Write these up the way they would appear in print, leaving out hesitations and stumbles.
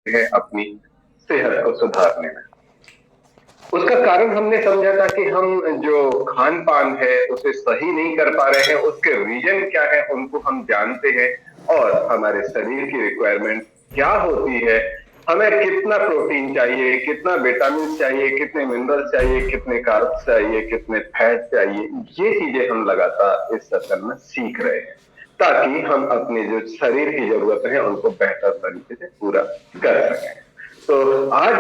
हैं अपनी सेहत को सुधारने में। उसका कारण हमने समझा था कि हम जो खान पान है उसे सही नहीं कर पा रहे हैं, उसके रीजन क्या है उनको हम जानते हैं, और हमारे शरीर की रिक्वायरमेंट क्या होती है, हमें कितना प्रोटीन चाहिए, कितना विटामिन चाहिए, कितने मिनरल्स चाहिए, कितने कार्ब्स चाहिए, कितने फैट चाहिए, ये चीजें हम लगातार इस सर्कल में सीख रहे हैं ताकि हम अपने जो शरीर की जरूरत है उनको बेहतर तरीके से पूरा कर सकें। तो आज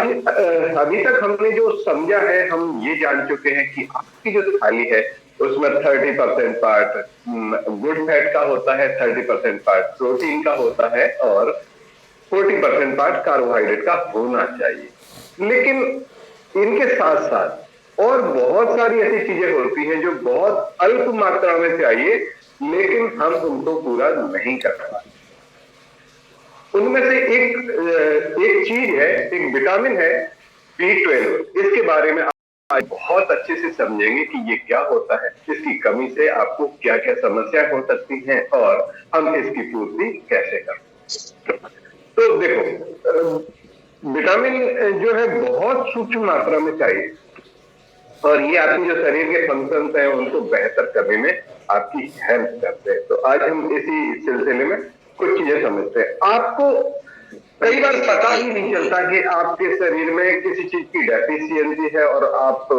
अभी तक हमने जो समझा है, हम ये जान चुके हैं कि आपकी जो थाली है उसमें 30% पार्ट गुड फैट का होता है, 30% पार्ट प्रोटीन का होता है, और 40% पार्ट कार्बोहाइड्रेट का होना चाहिए। लेकिन इनके साथ साथ और बहुत सारी ऐसी चीजें होती हैं जो बहुत अल्प मात्रा में चाहिए, लेकिन हम उनको पूरा नहीं कर पाते। उनमें से एक चीज है, एक विटामिन है B12। इसके बारे में आज बहुत अच्छे से समझेंगे कि ये क्या होता है, इसकी कमी से आपको क्या क्या समस्या हो सकती हैं और हम इसकी पूर्ति कैसे कर सकते हैं। तो देखो, विटामिन जो है बहुत सूक्ष्म मात्रा में चाहिए, और ये आपकी जो शरीर के फंक्शंस हैं उनको बेहतर करने में आपकी हेल्प करते हैं। तो आज हम इसी सिलसिले में कुछ चीजें समझते हैं। आपको कई बार पता ही नहीं चलता कि आपके शरीर में किसी चीज की डेफिशिएंसी है, और आप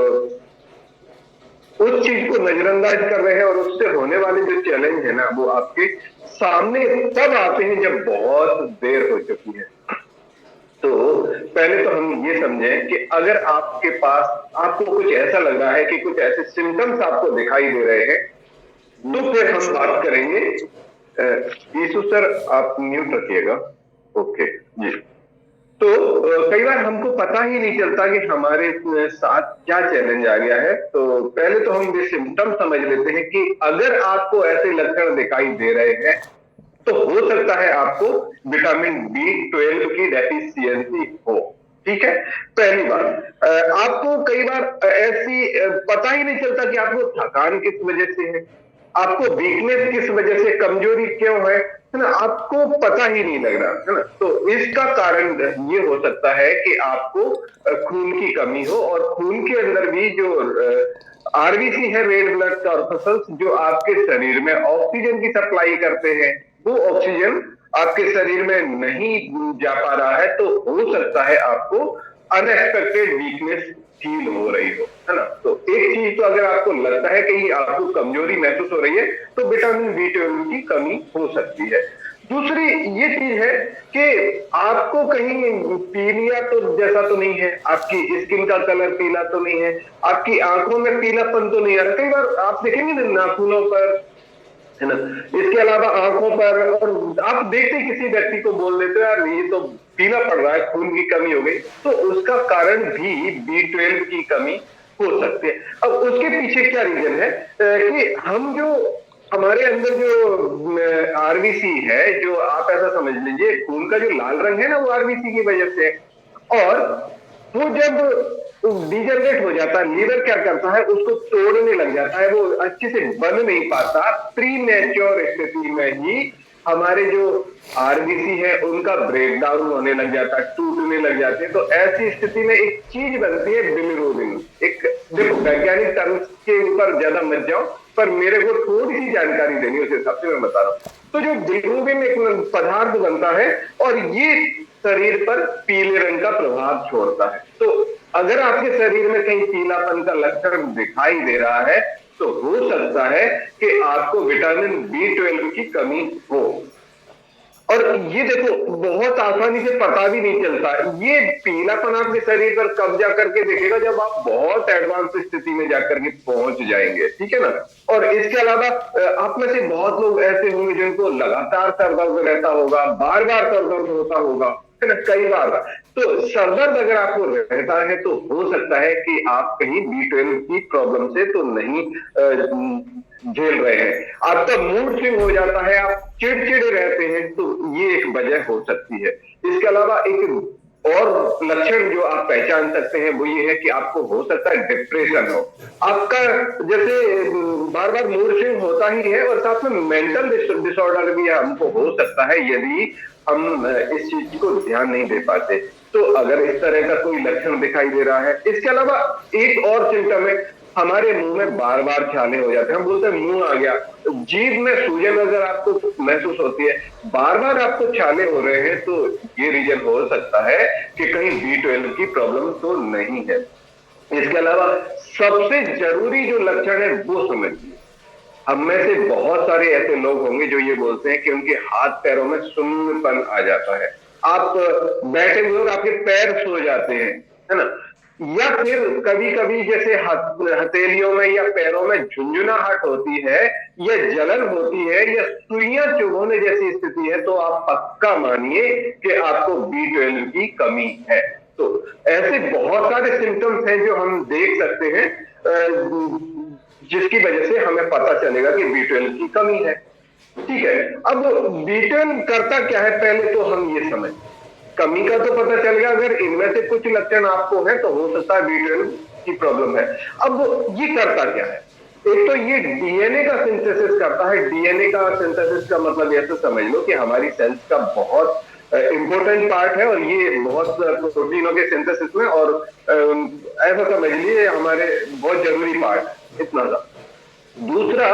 उस चीज को नजरअंदाज कर रहे हैं, और उससे होने वाले जो चैलेंज है ना वो आपके सामने तब आते हैं जब बहुत देर हो चुकी है। तो पहले तो हम ये समझें कि अगर आपके पास आपको कुछ ऐसा लग रहा है कि कुछ ऐसे सिम्टम्स आपको दिखाई दे रहे हैं, तो फिर हम बात करेंगे। यीशु सर आप म्यूट रखिएगा। ओके जी। तो कई बार हमको पता ही नहीं चलता कि हमारे साथ क्या चैलेंज आ गया है। तो पहले तो हम ये सिम्टम समझ लेते हैं कि अगर आपको ऐसे लक्षण दिखाई दे रहे हैं तो हो सकता है आपको विटामिन B12 की डेफिशिएंसी हो। ठीक है, पहली बात। आपको कई बार ऐसी पता ही नहीं चलता कि आपको थकान किस वजह से है, आपको वीकनेस किस वजह से, कमजोरी क्यों है ना, आपको पता ही नहीं लग रहा है ना। तो इसका कारण ये हो सकता है कि आपको खून की कमी हो, और खून के अंदर भी जो आरबीसी है, रेड ब्लड कॉर्पसल्स, जो आपके शरीर में ऑक्सीजन की सप्लाई करते हैं, वो ऑक्सीजन आपके शरीर में नहीं जा पा रहा है। तो हो सकता है आपको अनएक्सपेक्टेड वीकनेस फील हो रही हो, है ना। तो एक चीज तो अगर आपको लगता है कि आपको कमजोरी महसूस हो रही है तो विटामिन B12 की कमी हो सकती है। दूसरी ये चीज है कि आपको कहीं पीलिया तो जैसा तो नहीं है, आपकी स्किन का कलर पीला तो नहीं है, आपकी आंखों में पीलापन तो नहीं आ रहा। कई बार आप देखेंगे ना नाखूनों पर, है ना, इसके अलावा आंखों पर, और आप देखते किसी व्यक्ति को बोल देते हो यार ये तो पीला पड़ रहा है, खून की कमी हो गई, तो उसका कारण भी B12 की कमी हो सकती है। अब उसके पीछे क्या रीजन है कि हम जो हमारे अंदर जो आरबीसी है, जो आप ऐसा समझ लीजिए खून का जो लाल रंग है ना वो आरबीसी की वजह से है। और वो जब डिजनरेट हो जाता है, लीवर क्या करता है उसको तोड़ने लग जाता है, वो अच्छे से बन नहीं पाता। प्री मैच्योर स्थिति में ही हमारे जो आरबीसी है उनका ब्रेक डाउन होने लग जाता है, टूटने लग जाते हैं। तो ऐसी स्थिति में एक चीज बनती है बिलिरुबिन। एक देखो, वैज्ञानिक टर्म्स के ऊपर ज्यादा मत जाओ, पर मेरे को थोड़ी सी जानकारी देनी उस हिसाब से मैं बता रहा हूँ। तो जो बिलिरुबिन एक पदार्थ बनता है, और ये शरीर पर पीले रंग का प्रभाव छोड़ता है। तो अगर आपके शरीर में कहीं पीलापन का लक्षण दिखाई दे रहा है तो हो सकता है कि आपको विटामिन B12 की कमी हो। और ये देखो बहुत आसानी से पता भी नहीं चलता, ये पीलापन आपके शरीर पर कब जा करके दिखेगा, जब आप बहुत एडवांस स्थिति में जाकर के पहुंच जाएंगे। ठीक है ना। और इसके अलावा आप में से बहुत लोग ऐसे होंगे जिनको लगातार सर दर्द रहता होगा, बार बार सर दर्द होता होगा, है ना, कई बार। तो सर दर्द अगर आपको रहता है तो हो सकता है कि आप कहीं B12 की प्रॉब्लम से तो नहीं झेल रहे हैं। आपका मूड स्विंग हो जाता है, आप चिड़चिड़े रहते हैं, तो ये एक वजह हो सकती है। इसके अलावा एक और लक्षण जो आप पहचान सकते हैं वो ये है कि आपको हो सकता है डिप्रेशन हो, आपका जैसे बार बार मूड स्विंग होता ही है, और साथ में मेंटल डिसऑर्डर भी हमको हो सकता है यदि हम इस चीज को ध्यान नहीं दे पाते। तो अगर इस तरह का कोई लक्षण दिखाई दे रहा है, इसके अलावा एक और सिम्टम है, हमारे मुंह में बार बार छाले हो जाते हैं, हम बोलते हैं मुंह आ गया, जीभ में सूजन अगर आपको महसूस होती है, बार बार आपको छाले हो रहे हैं, तो ये रीजन हो सकता है कि कहीं B12 की प्रॉब्लम तो नहीं है। इसके अलावा सबसे जरूरी जो लक्षण है वो समझिए, हम में से बहुत सारे ऐसे लोग होंगे जो ये बोलते हैं कि उनके हाथ पैरों में सुन्नपन आ जाता है, आप बैठे हुए और आपके पैर सो जाते हैं, है ना, या फिर कभी कभी जैसे हथेलियों में या पैरों में झुंझुनाहट होती है, या जलन होती है, या सुइयां चुभोने जैसी स्थिति है, तो आप पक्का मानिए कि आपको B12 की कमी है। तो ऐसे बहुत सारे सिम्टम्स हैं जो हम देख सकते हैं, जिसकी वजह से हमें पता चलेगा कि B12 की कमी है। ठीक है, अब B12 करता क्या है, पहले तो हम ये समझ, कमी का तो पता चल गया, अगर इनमें से कुछ लक्षण आपको है तो हो सकता है B12 की प्रॉब्लम है। अब ये करता क्या है, एक तो ये डीएनए का सिंथेसिस करता है। डीएनए का सिंथेसिस का मतलब ऐसे समझ लो कि हमारी सेल्स का बहुत इंपॉर्टेंट पार्ट है, और ये बहुत प्रोटीनों के सिंथेसिस में, और ऐसा समझ लीजिए हमारे बहुत जरूरी पार्ट है, इतना सा। दूसरा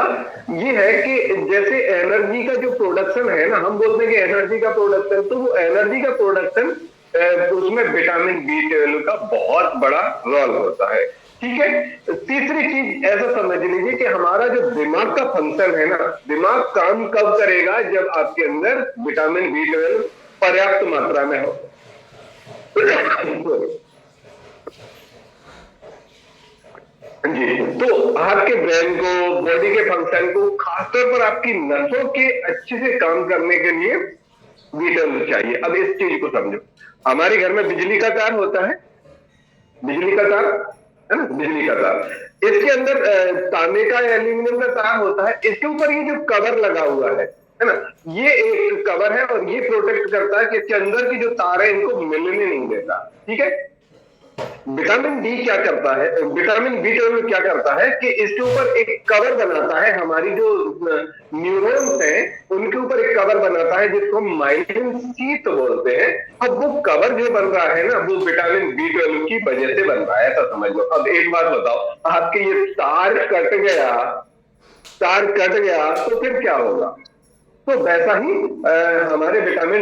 ये है कि जैसे एनर्जी का जो प्रोडक्शन है ना, हम बोलते हैं कि एनर्जी का प्रोडक्शन, तो वो एनर्जी का प्रोडक्शन उसमें विटामिन B12 का बहुत बड़ा रोल होता है। ठीक है, तीसरी चीज ऐसा समझ लीजिए कि हमारा जो दिमाग का फंक्शन है ना, दिमाग काम कब करेगा, जब आपके अंदर विटामिन B12 पर्याप्त मात्रा में हो। जी, तो आपके ब्रेन को, बॉडी के फंक्शन को, खासतौर पर आपकी नसों के अच्छे से काम करने के लिए B12 चाहिए। अब इस चीज को समझो, हमारे घर में बिजली का तार होता है, बिजली का तार है ना, बिजली का तार, इसके अंदर तांबे का या एल्यूमिनियम का तार होता है, इसके ऊपर ये जो कवर लगा हुआ है ना, ये एक कवर है, और ये प्रोटेक्ट करता है कि इसके अंदर की जो तार है इनको मिलने नहीं देता। ठीक है, विटामिन डी क्या करता है, विटामिन B12 क्या करता है कि इसके ऊपर एक कवर बनाता है, हमारी जो न्यूरॉन्स हैं उनके ऊपर एक कवर बनाता है जिसको हम माइलिन शीथ बोलते हैं। अब वो कवर जो बन रहा है ना, वो विटामिन B12 की वजह से बन रहा है, ऐसा समझ लो। अब एक बात बताओ, आपके ये तार कट गया, तार कट गया तो फिर क्या होगा, तो वैसा ही हमारे विटामिन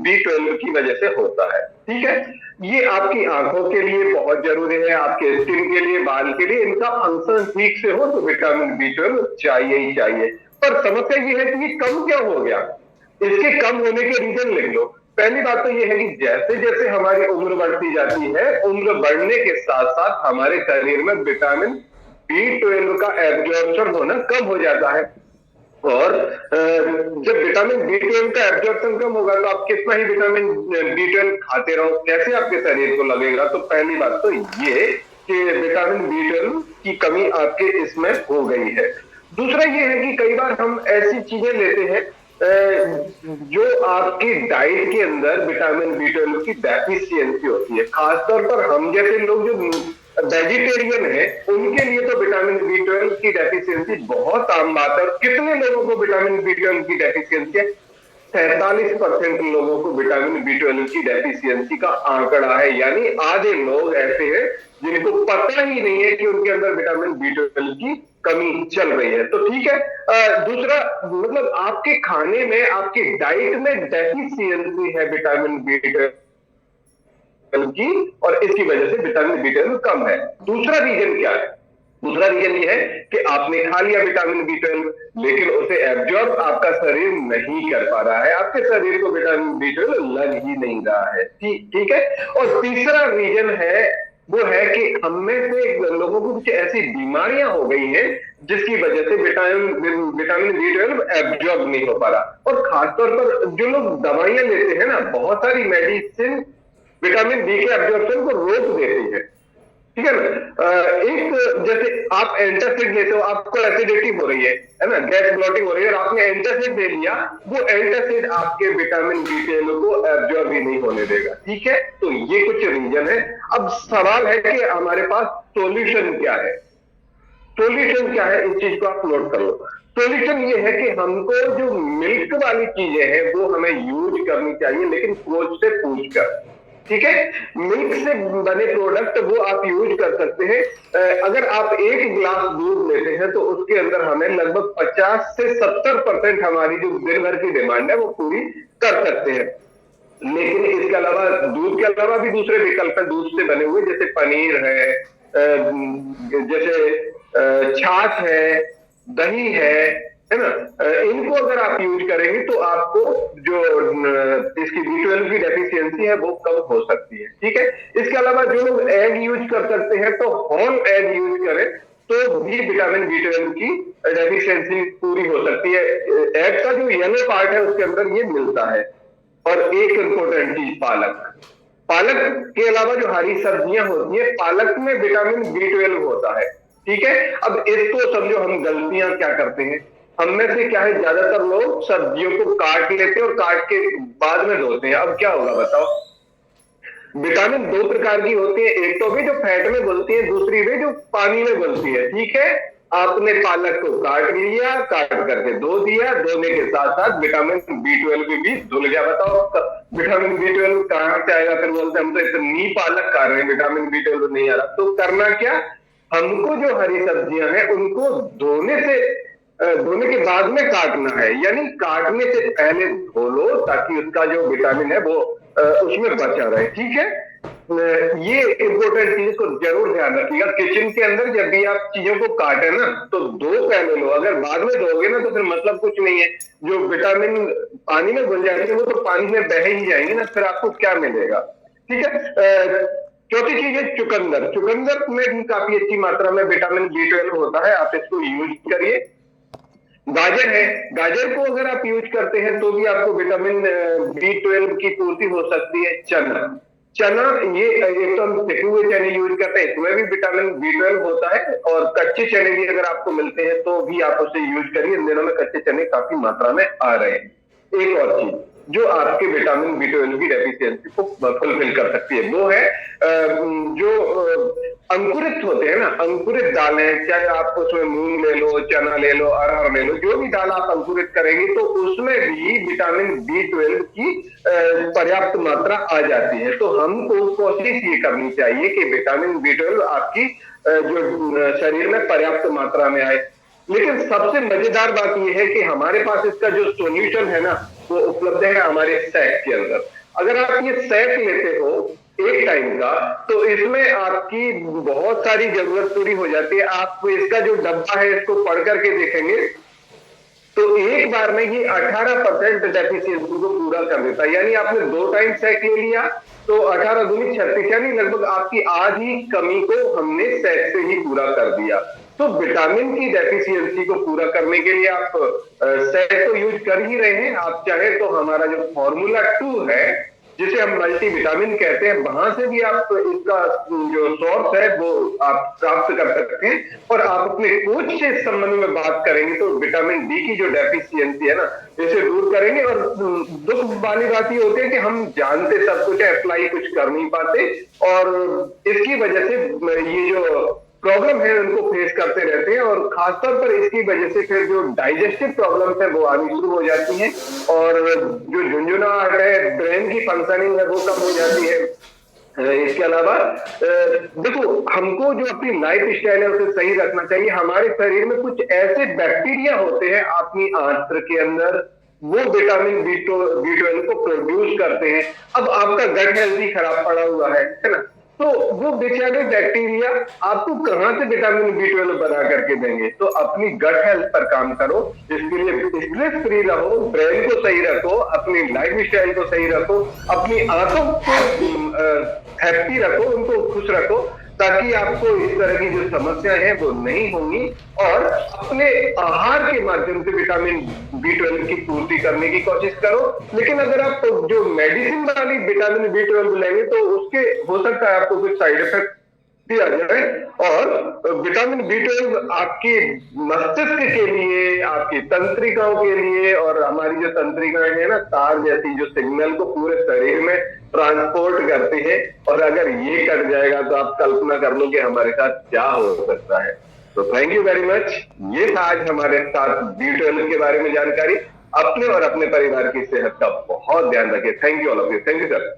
B12 की वजह से होता है। ठीक है, ये आपकी आंखों के लिए बहुत जरूरी है, आपके स्किन के लिए, बाल के लिए, इनका फंक्शन ठीक से हो तो विटामिन B12 चाहिए ही चाहिए। पर समस्या ये है कि ये कम क्यों हो गया, इसके कम होने के रीजन लिख लो। पहली बात तो ये है कि जैसे जैसे हमारी उम्र बढ़ती जाती है, उम्र बढ़ने के साथ साथ हमारे शरीर में विटामिन B12 का एब्जॉर्प्शन होना कम हो जाता है, और जब विटामिन B12 का एब्जॉर्प्शन कम होगा तो आप कितना ही विटामिन B12 खाते रहो, कैसे आपके शरीर को लगेगा। तो पहली बात तो ये कि विटामिन B12 की कमी आपके इसमें हो गई है। दूसरा ये है कि कई बार हम ऐसी चीजें लेते हैं जो आपकी डाइट के अंदर विटामिन B12 की डेफिशिएंसी होती है, खासतौर पर हम जैसे लोग जो वेजिटेरियन है उनके लिए तो विटामिन B12 की डेफिशिएंसी बहुत आम बात है। कितने लोगों को विटामिन B12 की डेफिशिएंसी है, 47% लोगों को विटामिन B12 की डेफिशिएंसी का आंकड़ा है, यानी आधे लोग ऐसे हैं जिनको पता ही नहीं है कि उनके अंदर विटामिन B12 की कमी चल रही है। तो ठीक है, दूसरा मतलब आपके खाने में, आपकी डाइट में डेफिशिएंसी है विटामिन B12 की, और इसकी वजह से विटामिन B12 कम है। दूसरा रीजन क्या है, दूसरा रीजन ये है कि आपने खा लिया विटामिन B12 लेकिन उसे एब्जॉर्ब आपका शरीर नहीं कर पा रहा है, आपके शरीर को विटामिन B12 लग ही नहीं रहा है। ठीक है, और तीसरा रीजन है वो है कि हम में से लोगों को कुछ ऐसी बीमारियां हो गई हैं जिसकी वजह से विटामिन B12 एब्जॉर्ब नहीं हो पा रहा, और खासतौर पर जो लोग दवाइयां लेते हैं ना, बहुत सारी मेडिसिन विटामिन डी के एब्जॉर्प्शन को रोक देती है। ठीक है ना। एक जैसे आप एंटासिड लेते हो, आपको एसिडिटी हो रही है ना, गैस ब्लॉटिंग हो रही है, और आपने एंटासिड ले लिया, वो एंटासिड आपके विटामिन B12 को एब्जॉर्ब ही नहीं होने देगा। ठीक है, तो ये कुछ रीजन है। अब सवाल है कि हमारे पास सॉल्यूशन क्या है। सॉल्यूशन क्या है, इस चीज को आप नोट कर लो। सॉल्यूशन ये है कि हमको जो मिल्क वाली चीजें हैं वो हमें यूज करनी चाहिए, लेकिन कोच से पूछ कर। ठीक है, मिल्क से बने प्रोडक्ट वो आप यूज कर सकते हैं। अगर आप एक गिलास दूध लेते हैं तो उसके अंदर हमें लगभग 50 से 70% हमारी जो दिन भर की डिमांड है वो पूरी कर सकते हैं। लेकिन इसके अलावा दूध के अलावा भी दूसरे विकल्प है दूध से बने हुए, जैसे पनीर है, जैसे छाछ है, दही है ना। इनको अगर आप यूज करेंगे तो आपको जो इसकी B12 की डेफिशिएंसी है वो कम हो सकती है। ठीक है, इसके अलावा जो लोग एग यूज कर सकते हैं तो होल एग यूज करें तो भी विटामिन B12 की डेफिशिएंसी पूरी हो सकती है। एग का जो येलो पार्ट है उसके अंदर ये मिलता है। और एक इंपॉर्टेंट चीज, पालक। पालक के अलावा जो हरी सब्जियां होती है, पालक में विटामिन B12 होता है। ठीक है, अब इसको समझो, हम गलतियां क्या करते हैं, हम में से क्या है, ज्यादातर लोग सब्जियों को काट लेते हैं और काट के बाद में धोते हैं। अब क्या होगा बताओ। विटामिन दो प्रकार की होती है, एक तो भी जो फैट में घुलती है, दूसरी भी जो पानी में घुलती है। ठीक है, आपने पालक को काट लिया, काट करके धो दिया, धोने के साथ साथ विटामिन B12 भी धुल गया। बताओ विटामिन B12 कहां से आएगा। फिर बोलते हम तो इतनी पालक खा रहे हैं, विटामिन B12 नहीं आ रहा। तो करना क्या, हमको जो हरी सब्जियां हैं उनको धोने के बाद में काटना है, यानी काटने से पहले धो लो ताकि उसका जो विटामिन है वो उसमें बचा रहे। ठीक है, ये इंपॉर्टेंट चीज को जरूर ध्यान रखिएगा। किचन के अंदर जब भी आप चीजों को काटे ना तो धो पहले लो, अगर बाद में धोगे ना तो फिर मतलब कुछ नहीं है। जो विटामिन पानी में घुल जाएंगे वो तो पानी में बह ही जाएंगे ना, फिर आपको क्या मिलेगा। ठीक है, चौथी चीज है चुकंदर। चुकंदर में भी काफी अच्छी मात्रा में विटामिन B12 होता है, आप इसको यूज करिए। गाजर है, गाजर को अगर आप यूज करते हैं तो भी आपको विटामिन B12 की पूर्ति हो सकती है। चना, चना ये एक तो हम पिसे हुए चने यूज करते हैं, इसमें भी विटामिन B12 होता है, और कच्चे चने भी अगर आपको मिलते हैं तो भी आप उसे यूज करिए। इन दिनों में कच्चे चने काफी मात्रा में आ रहे हैं। एक और चीज जो आपके विटामिन B12 की डेफिशिएंसी को फुलफिल कर सकती है वो है जो अंकुरित होते हैं ना, अंकुरित दालें, चाहे आप उसमें मूंग ले लो, चना ले लो, अरहर ले लो, जो भी दाल आप अंकुरित करेंगे तो उसमें भी विटामिन B12 की पर्याप्त मात्रा आ जाती है। तो हमको कोशिश ये करनी चाहिए कि विटामिन B12 आपकी जो शरीर में पर्याप्त मात्रा में आए। लेकिन सबसे मजेदार बात यह है कि हमारे पास इसका जो सॉल्यूशन है ना वो उपलब्ध है हमारे सैक के अंदर। अगर आप ये सैक लेते हो एक टाइम का तो इसमें आपकी बहुत सारी जरूरत पूरी हो जाती है। आप इसका जो डब्बा है इसको पढ़ करके देखेंगे तो एक बार में ये 18% डेफिशिएंसी को पूरा कर देता है। यानी आपने 2 टाइम सैक ले लिया तो 18 दूनी 36, यानी लगभग आपकी आधी कमी को हमने सैक से ही पूरा कर दिया। तो विटामिन की डेफिशिएंसी को पूरा करने के लिए आप सैक तो यूज कर ही रहे हैं, आप चाहे तो हमारा जो फॉर्मूला 2 है जिसे हम मल्टी विटामिन कहते हैं, वहां से भी आप इसका जो सोर्स है वो आप प्राप्त कर सकते हैं। और आप अपने कोच से इस संबंध में बात करेंगे तो विटामिन डी की जो डेफिशिएंसी है ना इसे दूर करेंगे। और दुख वाली बात ये होती है कि हम जानते सब कुछ है, अप्लाई कुछ कर नहीं पाते, और इसकी वजह से ये जो प्रॉब्लम है उनको फेस करते रहते हैं। और खासतौर पर इसकी वजह से फिर जो डाइजेस्टिव प्रॉब्लम्स है वो आनी शुरू हो जाती हैं, और जो झुंझुनाहट है, ब्रेन की फंक्शनिंग है वो कम हो जाती है। इसके अलावा देखो, हमको जो अपनी लाइफ स्टाइल है उसे सही रखना चाहिए। हमारे शरीर में कुछ ऐसे बैक्टीरिया होते हैं अपनी आंत्र के अंदर, वो विटामिन B12 को प्रोड्यूस करते हैं। अब आपका गट हेल्थ ही खराब पड़ा हुआ है ना, तो वो बेचारे बैक्टीरिया आपको कहां से विटामिन B12 बना करके देंगे। तो अपनी गट हेल्थ पर काम करो, इसके लिए स्ट्रेस फ्री रहो, ब्रेन को सही रखो, अपनी लाइफ स्टाइल को सही रखो, अपनी आंतों को हैप्पी रखो, उनको खुश रखो, ताकि आपको इस तरह की जो समस्याएं हैं वो नहीं होंगी। और अपने आहार के माध्यम से विटामिन B12 की पूर्ति करने की कोशिश करो। लेकिन अगर आप जो मेडिसिन वाली विटामिन B12 लेंगे तो उसके हो सकता है आपको कुछ साइड इफेक्ट आ जाए। और विटामिन B12 आपकी मस्तिष्क के लिए, आपकी तंत्रिकाओं के लिए, और हमारी जो तंत्रिकाएं है ना, तार जैसी, जो सिग्नल को पूरे शरीर में ट्रांसपोर्ट करती है, और अगर ये कट जाएगा तो आप कल्पना कर लो कि हमारे साथ क्या हो सकता है। तो थैंक यू वेरी मच। ये था आज हमारे साथ B12 के बारे में जानकारी। अपने और अपने परिवार की सेहत का बहुत ध्यान रखें। Thank you all of you. Thank you sir.